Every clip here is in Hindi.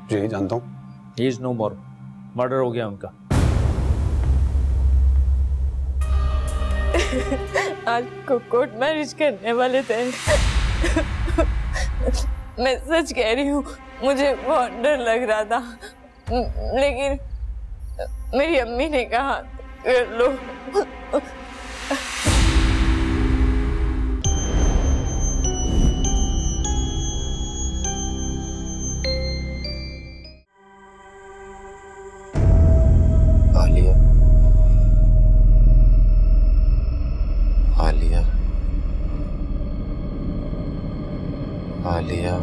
जी जानता हूँ। He is no more, murder हो गया उनका। आज कोर्ट मैरिज करने वाले थे। मैं सच कह रही हूँ, मुझे बहुत डर लग रहा था, लेकिन मेरी अम्मी ने कहा कर लो। आलिया, आलिया, आलिया,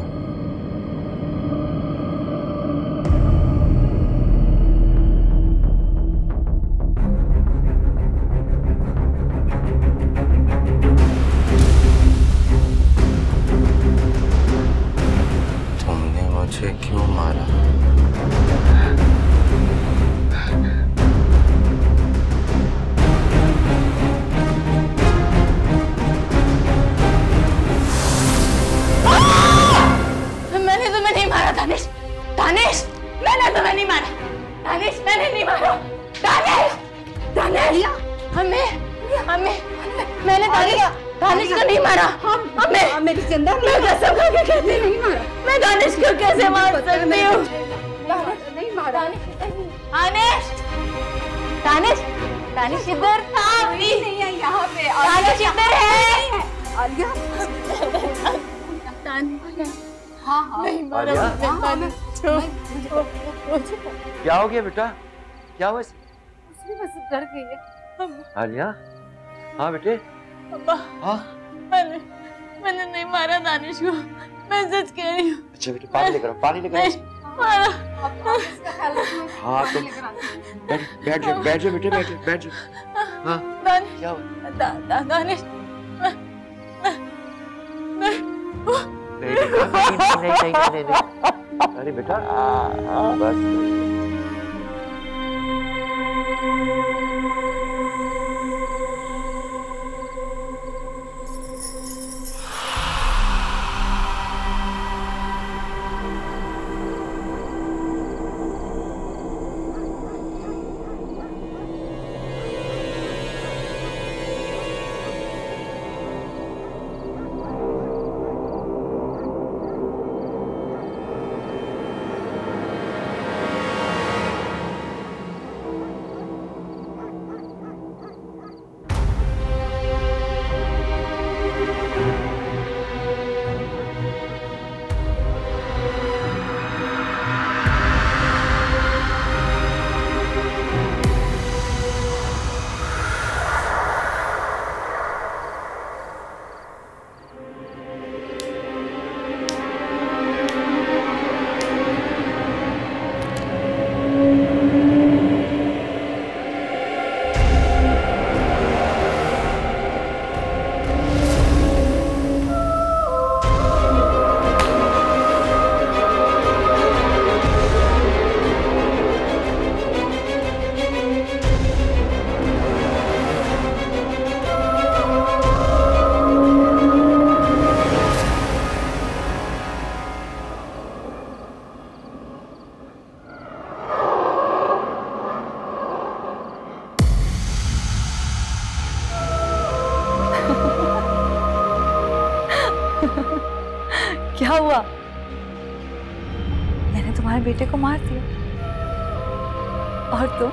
तुमने मुझे क्यों मारा? दानिश, दानिश, मैंने तुम्हें नहीं मारा। दानिश, मैंने नहीं मारा। दानिश, दानिश, हमें, मैंने दानिश को नहीं मारा। हमें, मेरी जिंदा मैं कसम खा के कहती नहीं मारा। मैं दानिश को कैसे मार सकती हूँ? नहीं मारा। दानिश, दानिश, दानिश इधर था अभी। नहीं है यहाँ पे। दानिश इधर है। आलिया, दानिश। हाँ हाँ नहीं मारा। क्या हो गया बेटा? क्या हुआ? उसने बस डर गई है। आलिया, हाँ बेटे। पापा, हाँ मैंने नहीं मारा दानिश को, मैं सच कह रही हूँ। अच्छा बेटे, पानी लेकर आओ, पानी लेकर आओ। नहीं मारा। हाँ तो बैठ जाओ बेटे, बैठ जाओ। हाँ दानिश, क्या हुआ? दानिश, नहीं। अरे बेटा बस। क्या हुआ? मैंने तुम्हारे बेटे को मार दिया और तुम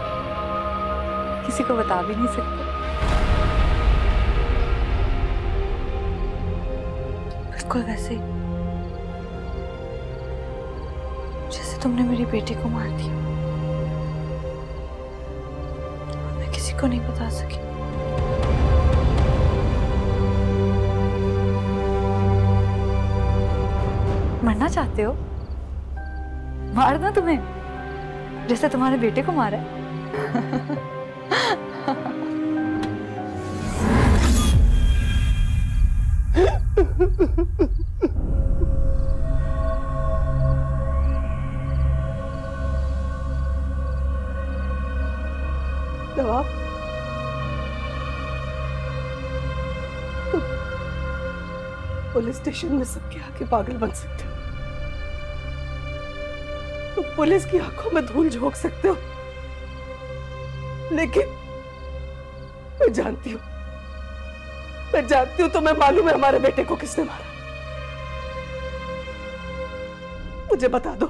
किसी को बता भी नहीं सकते। बिल्कुल वैसे ही जैसे तुमने मेरी बेटी को मार दिया और मैं किसी को नहीं बता सकी। मरना चाहते हो? मार दूं तुम्हें जैसे तुम्हारे बेटे को मारा है? नवाब, तुम पुलिस स्टेशन में सबके आगे पागल बन सकते हो। तुम पुलिस की आंखों में धूल झोंक सकते हो, लेकिन मैं जानती हूँ तुम्हें मालूम है हमारे बेटे को किसने मारा। मुझे बता दो,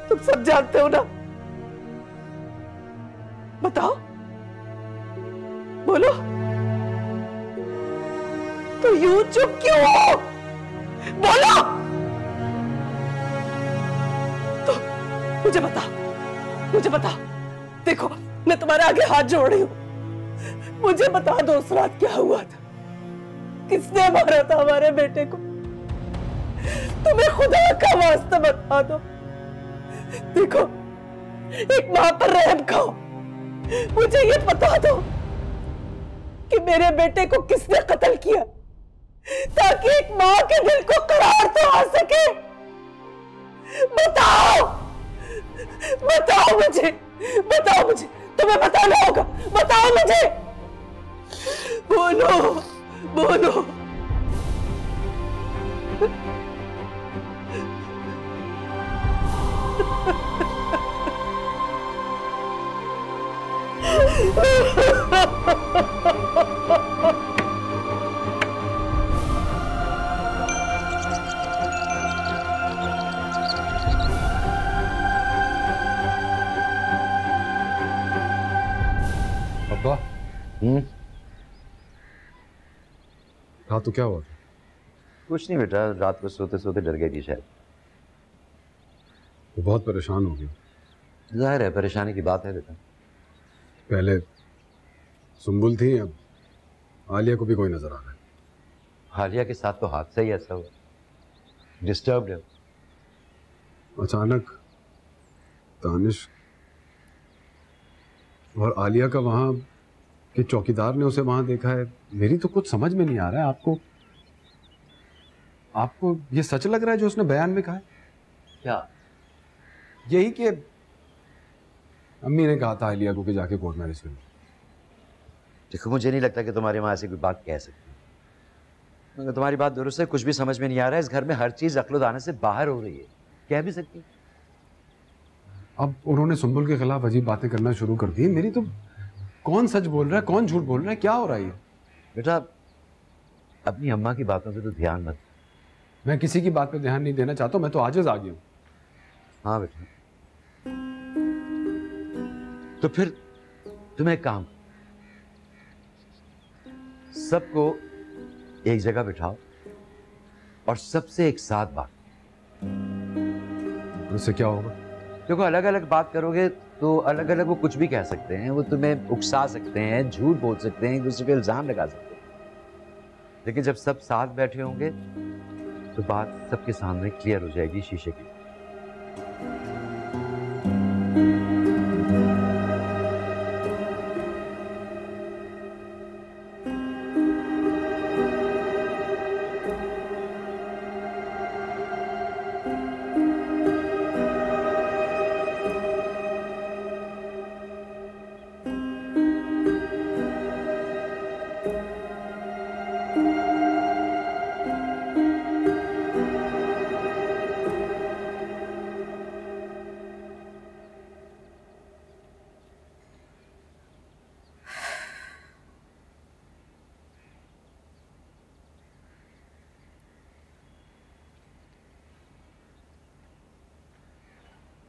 तुम सब जानते हो ना? बताओ, बोलो। तो यूं चुप क्यों हो? बोलो तो, मुझे बताओ। देखो, मैं तुम्हारे आगे हाथ जोड़ रही हूं, मुझे बता दो उस रात क्या हुआ था, किसने मारा था हमारे बेटे को? तुम्हें खुदा का वास्ता बता दो। देखो, एक मां पर रहम खाओ, मुझे ये बता दो कि मेरे बेटे को किसने कत्ल किया, ताकि एक मां के दिल को करार तो आ सके। बताओ मुझे, तुम्हें बताना होगा। बताओ मुझे, बोलो। अब्बा। हाँ, तो क्या हुआ? कुछ नहीं बेटा, रात को सोते सोते डर गई थी शायद। वो बहुत परेशान हो गया। जाहिर है, परेशानी की बात है बेटा। पहले सुंबुल थी, अब आलिया को भी कोई नजर आ रहा है। आलिया के साथ तो हादसा ही ऐसा हुआ, डिस्टर्ब्ड है। अचानक दानिश और आलिया का वहां कि चौकीदार ने उसे वहां देखा है। मेरी तो कुछ समझ में नहीं आ रहा है। आपको ये सच लग रहा है जो उसने बयान में कहा है? क्या? यही कि अम्मी ने कहा था आलिया को कि जाके कोर्ट मैरिज कर लो। देखो, मुझे नहीं लगता कि तुम्हारी माँ ऐसी कोई बात कह सकती। मगर तुम्हारी बात दुरुस्त है, कुछ भी समझ में नहीं आ रहा है। इस घर में हर चीज अक्ल दाने से बाहर हो रही है, कह भी सकती। अब उन्होंने सुंबुल के खिलाफ अजीब बातें करना शुरू कर दी। मेरी तो कौन सच बोल रहा है, कौन झूठ बोल रहा है, क्या हो रहा है? बेटा, अपनी अम्मा की बातों पे तो ध्यान मत। मैं किसी की बात पे ध्यान नहीं देना चाहता, मैं तो आजिज आ गया हूं। हाँ बेटा, तो फिर तुम्हें एक काम, सबको एक जगह बिठाओ और सबसे एक साथ बात। उससे क्या होगा? देखो, अलग अलग बात करोगे तो अलग अलग वो कुछ भी कह सकते हैं, वो तुम्हें उकसा सकते हैं, झूठ बोल सकते हैं, एक दूसरे पे इल्जाम लगा सकते हैं। लेकिन जब सब साथ बैठे होंगे तो बात सबके सामने क्लियर हो जाएगी, शीशे की।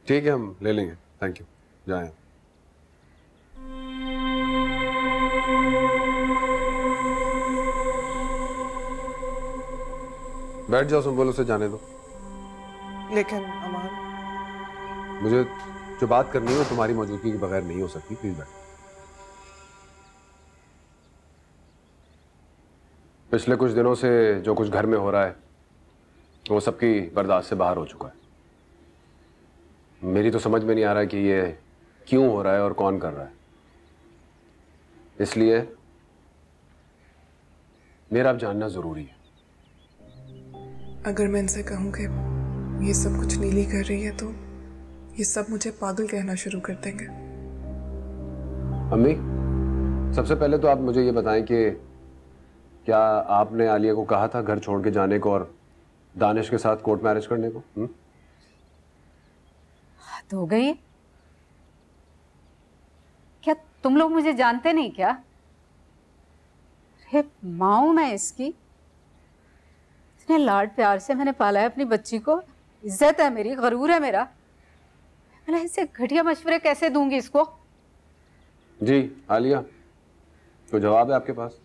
ठीक है, हम ले लेंगे। Thank you. जाएं। बैठ जाओ सुंबुल, उसे जाने दो। लेकिन अमान, मुझे जो बात करनी है तुम्हारी मौजूदगी के बगैर नहीं हो सकती। प्लीज बैठ। पिछले कुछ दिनों से जो कुछ घर में हो रहा है वो सबकी बर्दाश्त से बाहर हो चुका है। मेरी तो समझ में नहीं आ रहा कि ये क्यों हो रहा है और कौन कर रहा है। इसलिए मेरा अब जानना जरूरी है। अगर मैं इनसे कहूं कि ये सब कुछ नीली कर रही है तो ये सब मुझे पागल कहना शुरू कर देंगे। अम्मी, सबसे पहले तो आप मुझे ये बताएं कि क्या आपने आलिया को कहा था घर छोड़ के जाने को और दानिश के साथ कोर्ट मैरिज करने को? हद हो गई। क्या तुम लोग मुझे जानते नहीं क्या? अरे माँ हूं मैं इसकी, इतने लाड प्यार से मैंने पाला है अपनी बच्ची को, इज्जत है मेरी, गरूर है मेरा। मैं ऐसे घटिया मशवरे कैसे दूंगी इसको? जी आलिया, तो जवाब है आपके पास?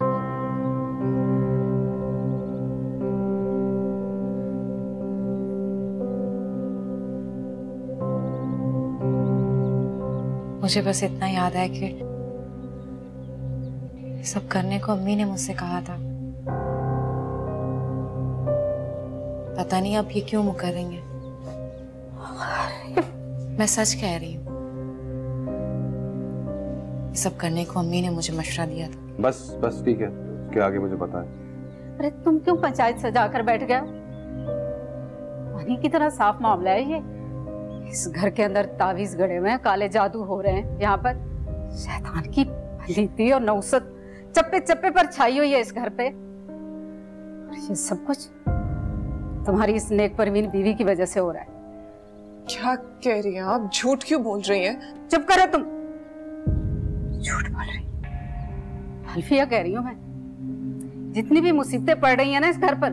मुझे बस इतना याद है कि सब करने को अम्मी ने मुझसे कहा था। पता नहीं अब ये क्यों मुकरेंगे। मैं सच कह रही हूँ, सब करने को अम्मी ने मुझे मशवरा दिया था। बस ठीक है, उसके आगे मुझे पता है। अरे तुम क्यों पंचायत सजा कर बैठ गया? पानी की तरह साफ मामला है ये। इस घर के अंदर तावीज गड़े हुए हैं, काले जादू हो रहे हैं, यहाँ पर शैतान की पलीती और नौसत चप्पे चप्पे पर छाई हुई है इस घर पे। और ये सब कुछ तुम्हारी इस नेक परवीन बीवी की वजह से हो रहा है। क्या कह रही हैं आप? झूठ क्यों बोल रही हैं? चुप करो तुम। झूठ बोल रही, हल्फिया कह रही हूं मैं। जितनी भी मुसीबतें पड़ रही हैं ना इस घर पर,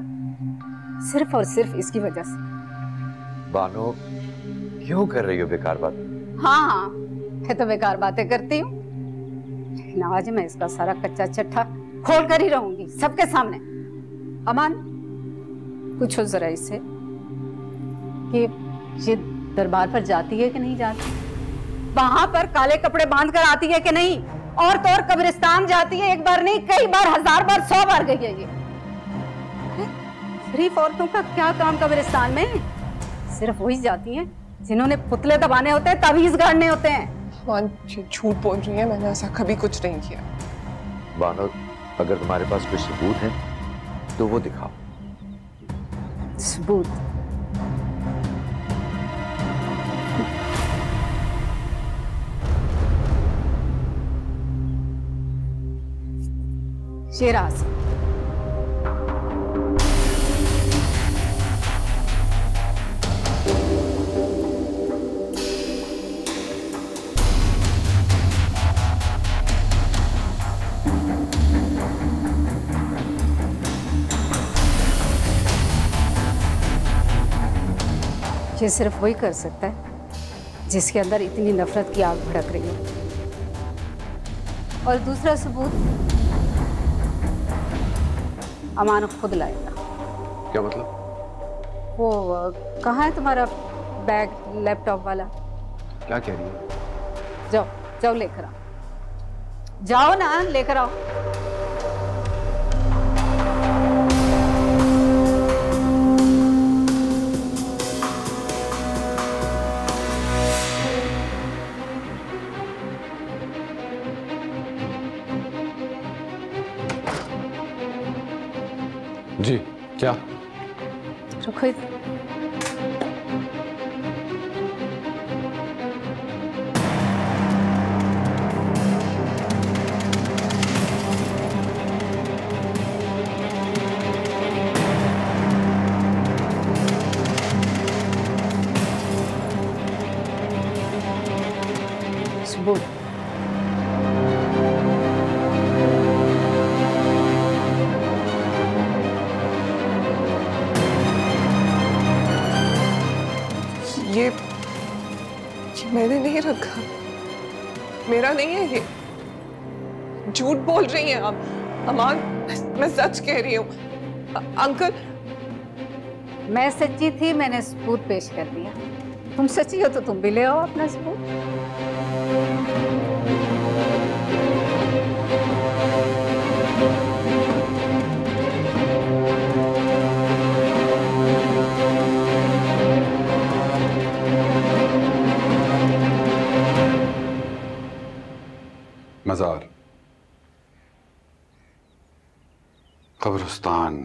सिर्फ और सिर्फ इसकी वजह से। बानो, क्यों कर रही हो बेकार बात? हाँ, मैं तो बेकार बातें करती हूँ, लेकिन आज मैं इसका सारा कच्चा चट्टा खोल कर ही रहूंगी सबके सामने। अमान, पूछो जरा इससे कि ये दरबार पर जाती है कि नहीं जाती, वहां पर काले कपड़े बांध कर आती है कि नहीं, और तो और कब्रिस्तान जाती है, एक बार नहीं कई बार, 1000 बार, 100 बार गई है ये। शरीफ औरतों का क्या काम कब्रिस्तान में? सिर्फ वही जाती है जिन्होंने पुतले दबाने होते हैं, तावीज गाड़ने होते हैं। मान, झूठ बोल रही है, मैंने ऐसा कभी कुछ नहीं किया। बानो, अगर तुम्हारे पास कोई सबूत है तो वो दिखाओ। सबूत? शेराज, ये सिर्फ वही कर सकता है जिसके अंदर इतनी नफरत की आग भड़क रही है। और दूसरा सबूत अमान खुद लाएगा। क्या मतलब? वो कहाँ है तुम्हारा बैग, लैपटॉप वाला? क्या कह रही है? जाओ जाओ लेकर आओ, जाओ ना लेकर आओ। जी क्या? रुको, सबूत। ये मैंने नहीं रखा, मेरा नहीं है ये। झूठ बोल रही हैं आप। अमान, मैं सच कह रही हूँ। अंकल, मैं सच्ची थी, मैंने सबूत पेश कर दिया। तुम सच्ची हो तो तुम भी ले आओ अपना सबूत। मज़ार, कब्रिस्तान,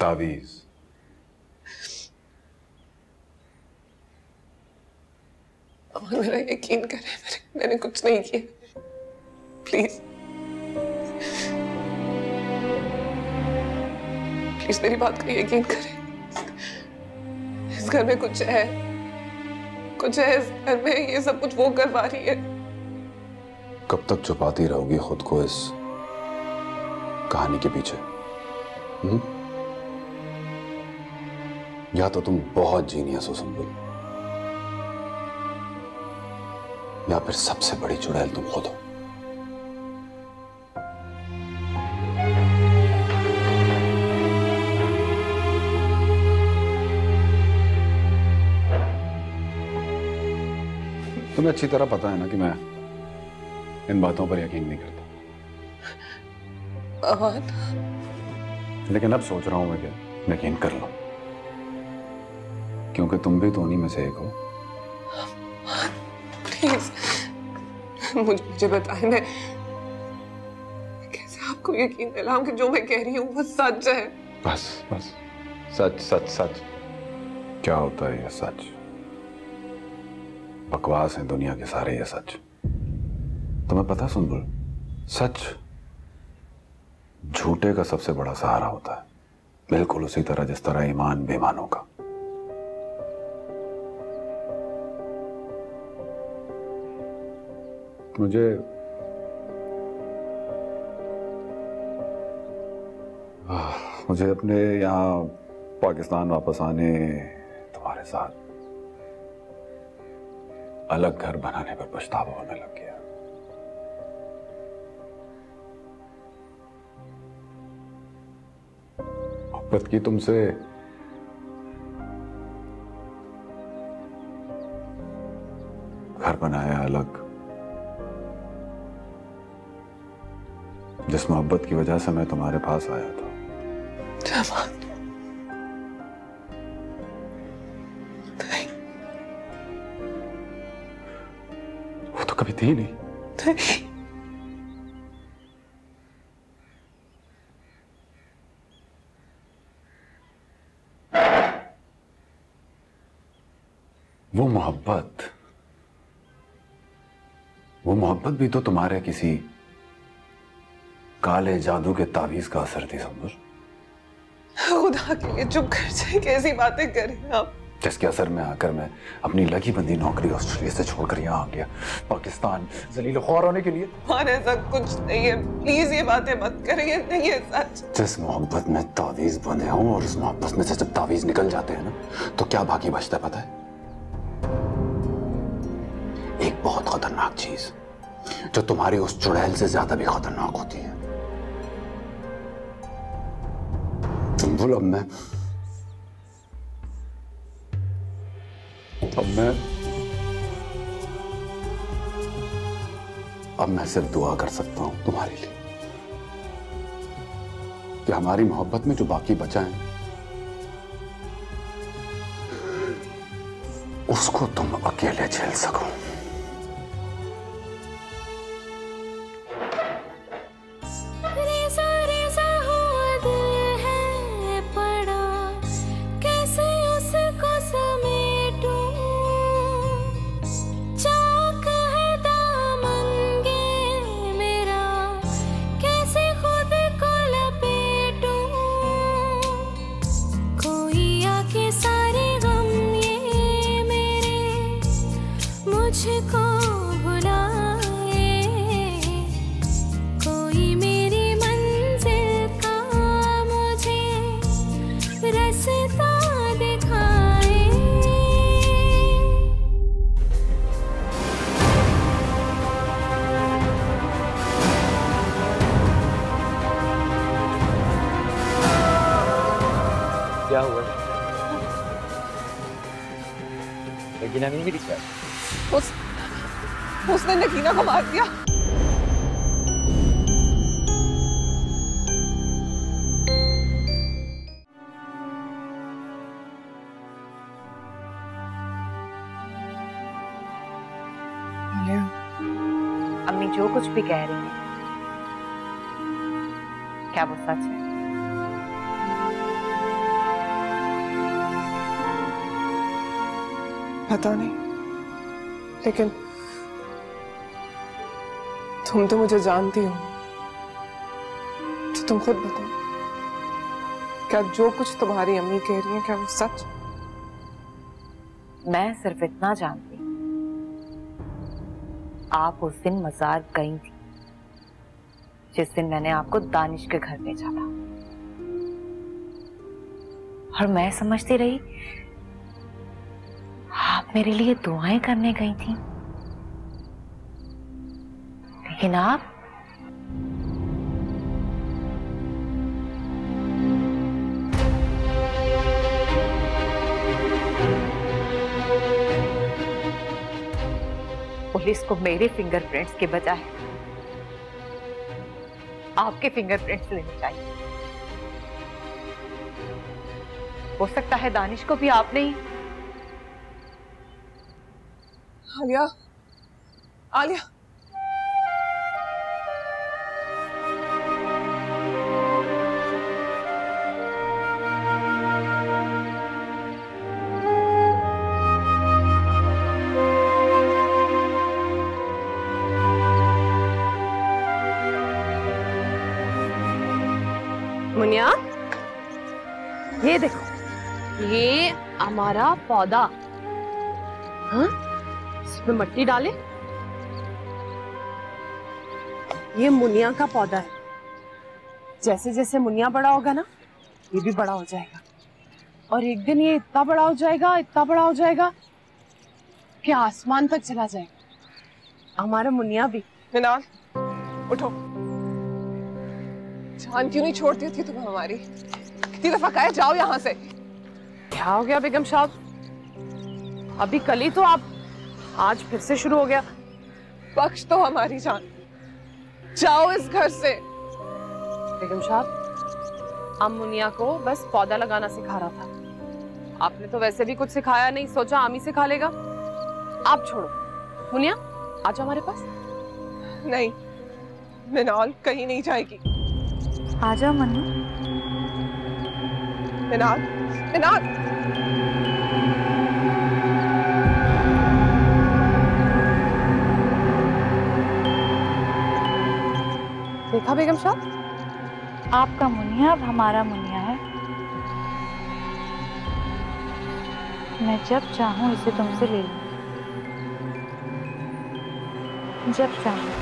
तावीज़। मेरा यकीन करें, मैंने कुछ नहीं किया, प्लीज। प्लीज मेरी बात का यकीन करें। इस घर में कुछ है इस घर में, ये सब कुछ वो करवा रही है। कब तक छुपाती रहोगी खुद को इस कहानी के पीछे? या तो तुम बहुत जीनियस हो संबुल, या फिर सबसे बड़ी चुड़ैल तुम खुद हो। तुम्हें अच्छी तरह पता है ना कि मैं इन बातों पर यकीन नहीं करता। लेकिन अब सोच रहा हूं मैं कि यकीन कर लूं, क्योंकि तुम भी तो उन्हीं में से एक हो। प्लीज मुझे बताएं, मैं कैसे आपको यकीन दिलाऊं कि जो मैं कह रही हूँ वो सच है। बस सच सच सच। क्या होता है ये सच? बकवास है दुनिया के सारे ये सच। तुम्हें पता सुनबुल, सच झूठे का सबसे बड़ा सहारा होता है, बिल्कुल उसी तरह जिस तरह ईमान बेईमानों का। मुझे अपने यहाँ पाकिस्तान वापस आने, तुम्हारे साथ अलग घर बनाने पर पछतावा होने लग गया। मोहब्बत की तुमसे घर बनाया अलग, जिस मोहब्बत की वजह से मैं तुम्हारे पास आया था। क्या बात? वो तो कभी थी नहीं। वो मोहब्बत भी तो तुम्हारे किसी काले जादू के तावीज का असर थी संबुल। खुदा के लिए चुप कर जाए, कैसी बातें कर रहे हैं आप? जिसके असर में आकर मैं अपनी लगी बंदी नौकरी ऑस्ट्रेलिया से छोड़कर यहाँ आ गया पाकिस्तान जलील ख्वार होने के लिए। हमारे ऐसा कुछ नहीं है, प्लीज ये बातें मत करिए, नहीं है सच। जिस मोहब्बत में तावीज बंधे हों और उस मोहब्बत में से जब तावीज निकल जाते हैं ना, तो क्या बाकी बचता है पता है? एक बहुत खतरनाक चीज जो तुम्हारी उस चुड़ैल से ज्यादा भी खतरनाक होती है। संबुल, अब मैं सिर्फ दुआ कर सकता हूं तुम्हारे लिए कि हमारी मोहब्बत में जो बाकी बचा है उसको तुम अकेले झेल सको। मुझको बुलाए, कोई मेरी मंजिल का मुझे रास्ता दिखाए। क्या हुआ? नगीना नहीं मिली क्या? उसने नगीना को मार दिया। अम्मी जो कुछ भी कह रही हैं, क्या वो सच है? पता नहीं, लेकिन तुम तो मुझे जानती हो, तो तुम खुद बताओ, क्या जो कुछ तुम्हारी अम्मी कह रही है क्या वो सच? मैं सिर्फ इतना जानती हूँ, आप उस दिन मजार गई थी जिस दिन मैंने आपको दानिश के घर भेजा था, और मैं समझती रही आप मेरे लिए दुआएं करने गई थी, लेकिन आप पुलिस को मेरे फिंगरप्रिंट्स के बजाय आपके फिंगरप्रिंट्स लेने चाहिए। हो सकता है दानिश को भी आपने ही। आलिया, आलिया, मुनिया, ये देखो, ये हमारा पौधा। हाँ? इसमें मट्टी डाले। ये मुनिया का पौधा है। जैसे जैसे मुनिया बड़ा होगा ना, ये भी बड़ा हो जाएगा, और एक दिन ये इतना बड़ा हो जाएगा, इतना बड़ा हो जाएगा कि आसमान तक चला जाएगा। हमारा मुनिया भी। मिनाल, उठो। जान क्यों नहीं छोड़ती थी तुम हमारी? कितनी दफा कहे जाओ यहाँ से। क्या हो गया बेगम साहब? अभी कल ही तो आप, आज फिर से शुरू हो गया। बख्श तो हमारी जान, जाओ इस घर से। बेगम साहब, हम मुनिया को बस पौधा लगाना सिखा रहा था। आपने तो वैसे भी कुछ सिखाया नहीं, सोचा आमी सिखा लेगा। आप छोड़ो। मुनिया, आ जाओ हमारे पास। नहीं, मिनाल कहीं नहीं जाएगी। आ जाओ मन्नू। मिनाल, मिनाल। देखा बेगम साहब, आपका मुनिया अब हमारा मुनिया है। मैं जब चाहूं इसे तुमसे ले लूं, जब चाहूं।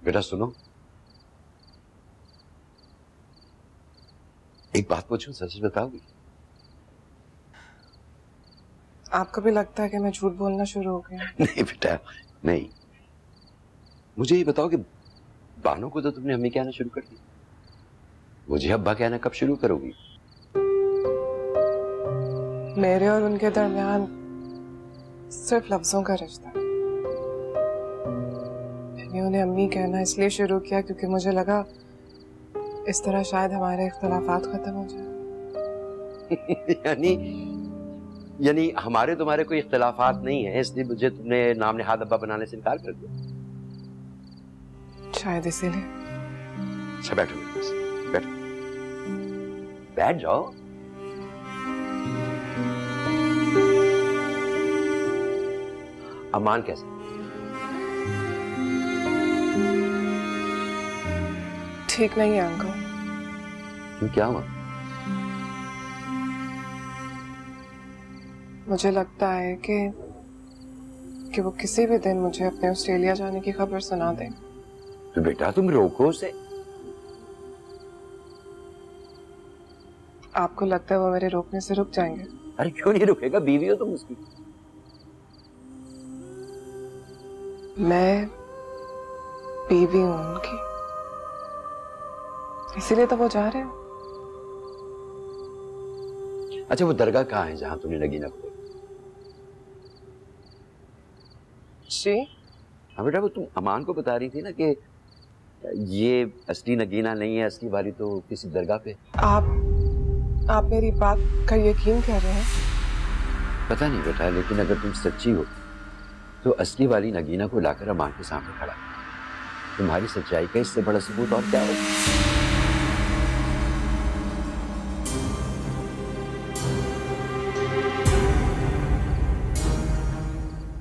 बेटा सुनो, एक बात पूछूं, सच बताओगी? आपको भी लगता है कि मैं झूठ बोलना शुरू हो गया? नहीं बेटा, नहीं। मुझे ये बताओ कि बानो को तो तुमने अम्मी कहना शुरू कर दी, मुझे अब्बा कहना कब शुरू करोगी? मेरे और उनके दरमियान सिर्फ लफ्जों का रिश्ता है। मैंने उन्हें अम्मी कहना इसलिए शुरू किया क्योंकि मुझे लगा इस तरह शायद हमारे इख्तलाफात खत्म हो जाए। यानी हमारे तुम्हारे कोई इख्तलाफात नहीं है, इसलिए मुझे तुमने नाम नेहाद अब्बा बनाने से इनकार कर दिया? शायद इसीलिए। अच्छा बैठो, बैठो, बैठ जाओ। अमान कैसे? ठीक नहीं है अंकल। क्यों, क्या हुआ? मुझे लगता है कि वो किसी भी दिन मुझे अपने ऑस्ट्रेलिया जाने की खबर सुना दें। तो बेटा तुम रोको उसे। आपको लगता है वो मेरे रोकने से रुक जाएंगे? अरे क्यों नहीं रुकेगा, बीवी हो तुम उसकी। मैं बीवी हूं उनकी, इसीलिए तो वो जा रहे हैं। अच्छा वो दरगाह कहाँ है जहां तुमने नगीना को? जी हाँ बेटा, वो तुम अमान को बता रही थी ना कि ये असली नगीना नहीं है, असली वाली तो किसी दरगाह पे। आप मेरी बात का यकीन कर रहे हैं? पता नहीं बेटा, लेकिन अगर तुम सच्ची हो तो असली वाली नगीना को लाकर अमान के सामने खड़ा। तुम्हारी सच्चाई का इससे बड़ा सबूत और क्या हो?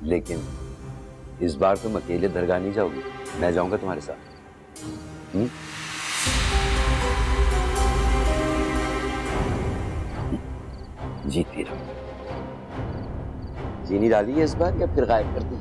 लेकिन इस बार तुम अकेले दरगाह नहीं जाओगी, मैं जाऊंगा तुम्हारे साथ। जीती रहो। चीनी डाली है इस बार या फिर गायब कर दी?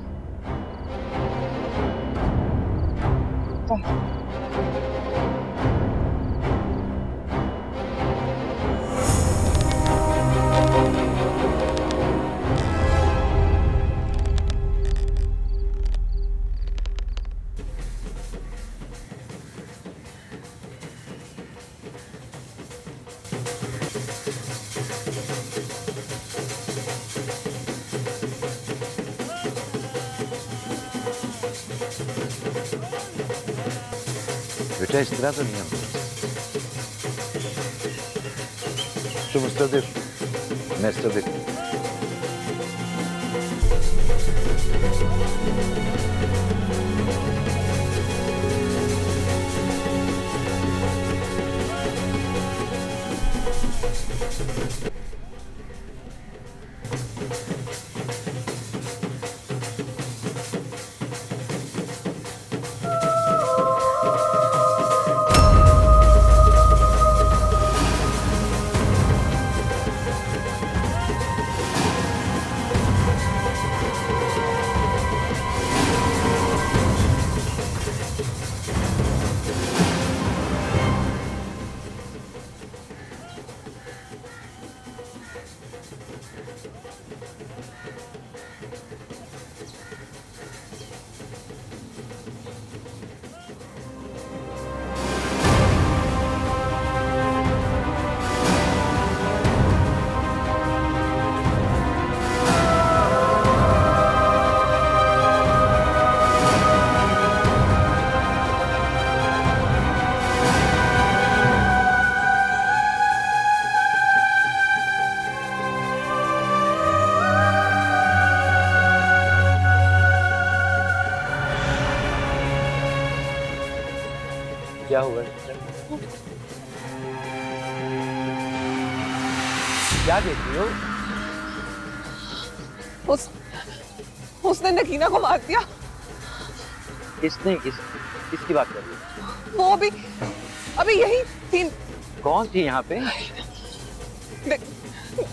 बेटा इस तरह तो नहीं हम तुम उस तरह देखो, मैं इस तरह देखो। क्या हुआ? क्या देख रही हो? उसने नगीना को मार दिया। किसने? किसकी बात कर रही हो? वो अभी यही थी। कौन थी यहाँ पे?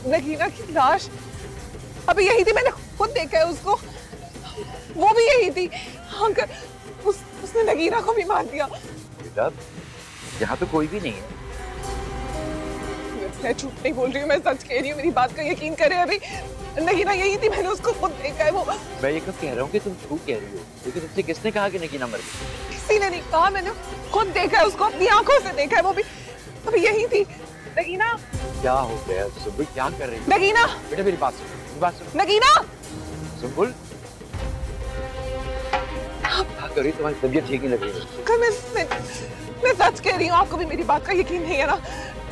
नगीना की लाश अभी यही थी, मैंने खुद देखा है उसको। वो भी यही थी। अंकल, उसने नगीना को भी मार दिया। बेटा यहाँ पे कोई भी नहीं है। मैं झूठ नहीं बोल रही हूँ, मैं सच कह रही हूँ, मेरी बात का यकीन करें। अभी नगीना यही थी, मैंने उसको खुद देखा है। वो मैं ये कब कह रहा हूँ कि तुम झूठ कह रही हो, लेकिन तुमसे किसने कहा कि नगीना मर गई? किसी ने नहीं कहा, मैंने खुद देखा है उसको, अपनी आंखों से देखा है। वो भी अभी यही थी। नगीना क्या हो गया सुबुल, क्या कर रही है? नगीना बेटा मेरी बात सुन, नगीना सुबुल क्या कर रही? तुम्हारी तबीयत ठीक नहीं लग रही है। मैं सच कह रही हूँ, आपको भी मेरी बात का यकीन नहीं है ना?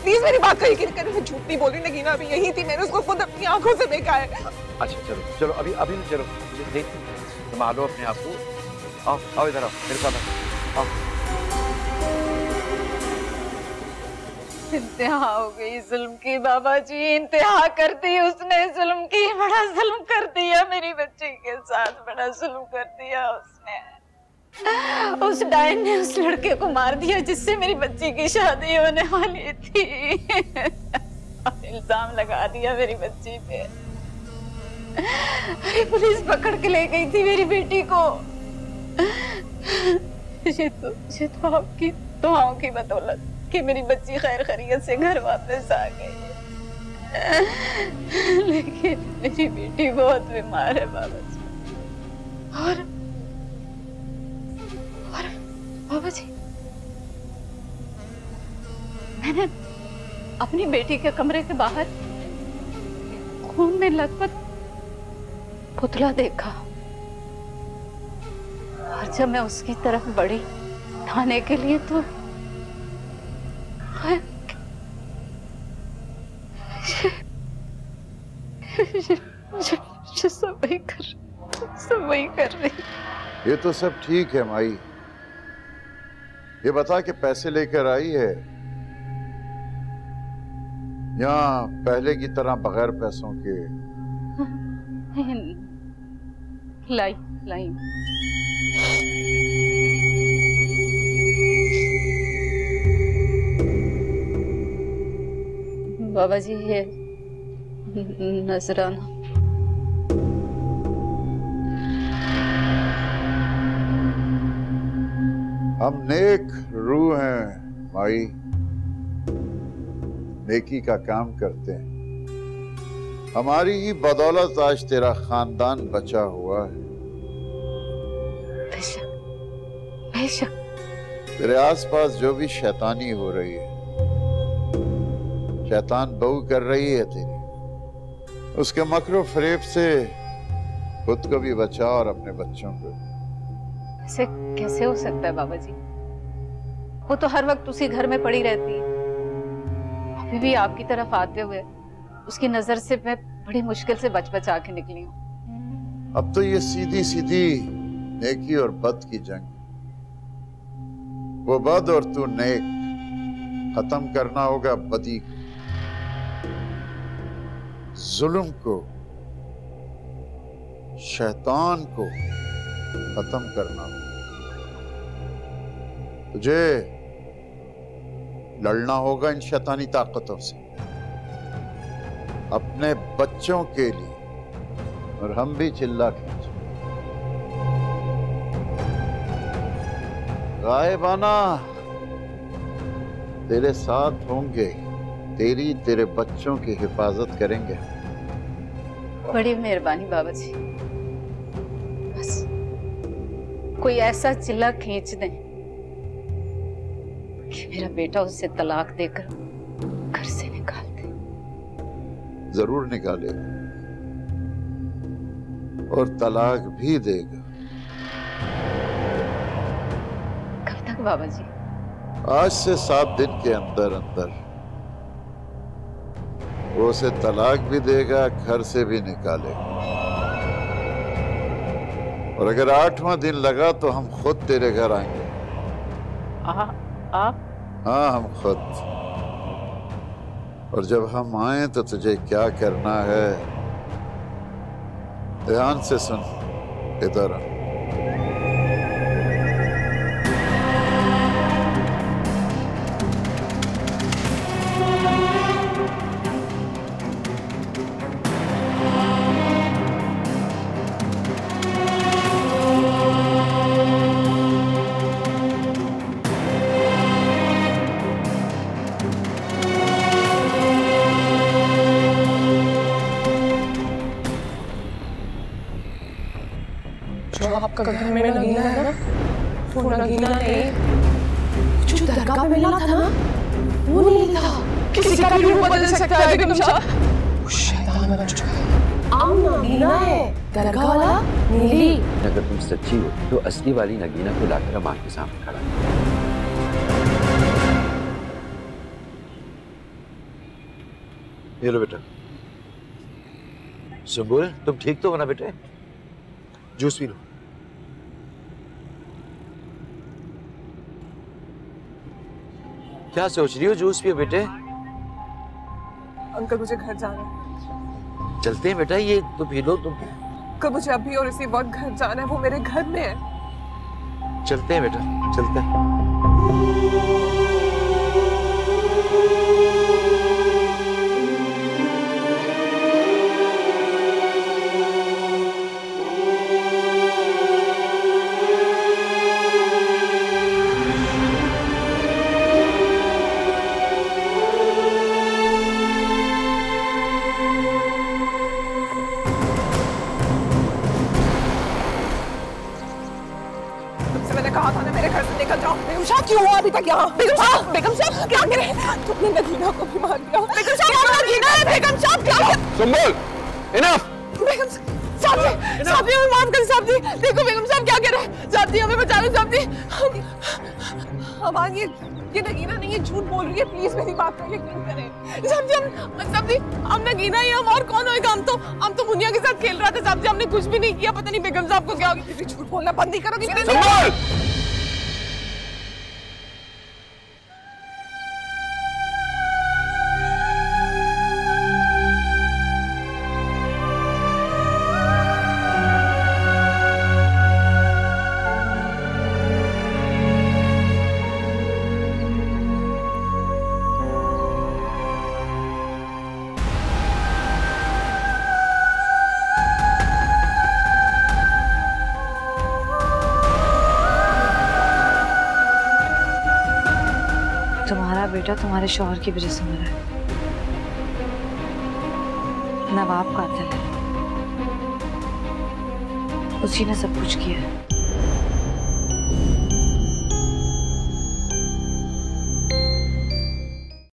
प्लीज मेरी बात का यकीन करें, मैं झूठ नहीं बोल रही। नगीना अभी यही थी, मैंने उसको खुद अपनी आंखों से देखा है। अच्छा चलो अभी चलो संभालो अपने आप को। आओ इधर आओ, मेरे साथ आओ। इंतहा हो गई जुल्म की बाबा जी, इंतहा कर दी उसने जुल्म की। बड़ा जुल्म कर दिया मेरी बच्ची के साथ, बड़ा जुल्म कर दिया उसने। उस डायन ने उस लड़के को मार दिया जिससे मेरी बच्ची की शादी होने वाली थी। इल्जाम लगा दिया मेरी बच्ची पे। अरे पुलिस पकड़ के ले गई थी मेरी बेटी को। ये तो आपकी दुआओं की बदौलत कि मेरी बच्ची खैर खैरियत से घर वापस आ गई। लेकिन मेरी बेटी बहुत बीमार है बाबा जी। और बाबा जी, मैंने अपनी बेटी के कमरे के बाहर खून में लथपथ पुतला देखा। और जब मैं उसकी तरफ बढ़ी उठाने के लिए तो सब वही कर रही। ये तो सब ठीक है माई, ये बता के पैसे लेकर आई है या पहले की तरह बगैर पैसों के? लाई बाबा जी, ये नजराना। हम नेक रूह हैं माई, नेकी का काम करते हैं। हमारी ही बदौलत आज तेरा खानदान बचा हुआ है। बेशक। तेरे आसपास जो भी शैतानी हो रही है, शैतान बहू कर रही है तेरी, उसके मकरो फरेब से खुद को भी बचा और अपने बच्चों को। ऐसे कैसे हो सकता है बाबा जी? वो तो हर वक्त उसी घर में पड़ी रहती है। अभी भी आपकी तरफ आते हुए उसकी नजर से मैं बड़ी मुश्किल से बच बचा के निकली हूँ। अब तो ये सीधी सीधी नेकी और बद की जंग, वो बद और तू नेक, खत्म करना होगा बदी को, जुल्म को, शैतान को खत्म करना होगा। तुझे लड़ना होगा इन शैतानी ताकतों से अपने बच्चों के लिए, और हम भी चिल्ला खींचे गायबाना तेरे साथ होंगे, तेरी तेरे बच्चों की हिफाजत करेंगे। बड़ी मेहरबानी बाबा जी, बस कोई ऐसा चिल्ला खींच दें कि मेरा बेटा उससे तलाक देकर घर से निकाल दे। जरूर निकालेगा और तलाक भी देगा। कब तक बाबा जी? आज से 7 दिन के अंदर अंदर वो उसे तलाक भी देगा, घर से भी निकालेगा। और अगर 8वां दिन लगा तो हम खुद तेरे घर आएंगे। आप? हाँ, हम खुद। और जब हम आए तो तुझे क्या करना है ध्यान से सुन। इधर आ। आपका घर में नगीना है ना, वो नगीना नहीं, जो दरगाह में मिला था ना, वो नहीं था। किसी का भी रूप बदल सकता है बेगम शाह। वो शैतान बन चुका है। आम नगीना है, दरगाह वाला नीली। अगर तुम सच्ची हो तो असली वाली नगीना को लाकर अमान के सामने खड़ा कर। ये लो बेटा। सुंबुल, तुम ठीक तो हो ना बेटे? Juice P low. क्या सोच रही हो? जूस पियो बेटे। अंकल मुझे घर जाना है। चलते हैं बेटा, ये तो पी लो तुम। अंकल मुझे अभी और इसी वक्त घर जाना है, वो मेरे घर में है। चलते हैं बेटा, चलते हैं। क्यों हुआ अभी तक यहाँ? बेगम साहब क्या करे? तुमने नगीना को भी मार दिया। बेगम साहब क्या नगीना है? बेगम साहब क्या? सुंबुल, इनफ। बेगम साहब साहब जी हमें माफ करें साहब जी। देखो बेगम साहब क्या कह रहे हैं। साहब जी हमें बचा लो साहब जी। अमान ये नगीना नहीं है, झूठ बोल रही है, प्लीज मेरी बात पर यकीन करें। साहब जी हम नगीना ही हम और कौन होएगा। हम तो मुनिया के साथ खेल रहा था साहब जी, हमने कुछ भी नहीं किया। पता नहीं बेगम साहब को क्या हो गया। झूठ बोलना बंद नहीं करोगे? तुम्हारा बेटा तुम्हारे शौहर की वजह से मरा है। नवाब कातिल है, उसी ने सब कुछ किया है।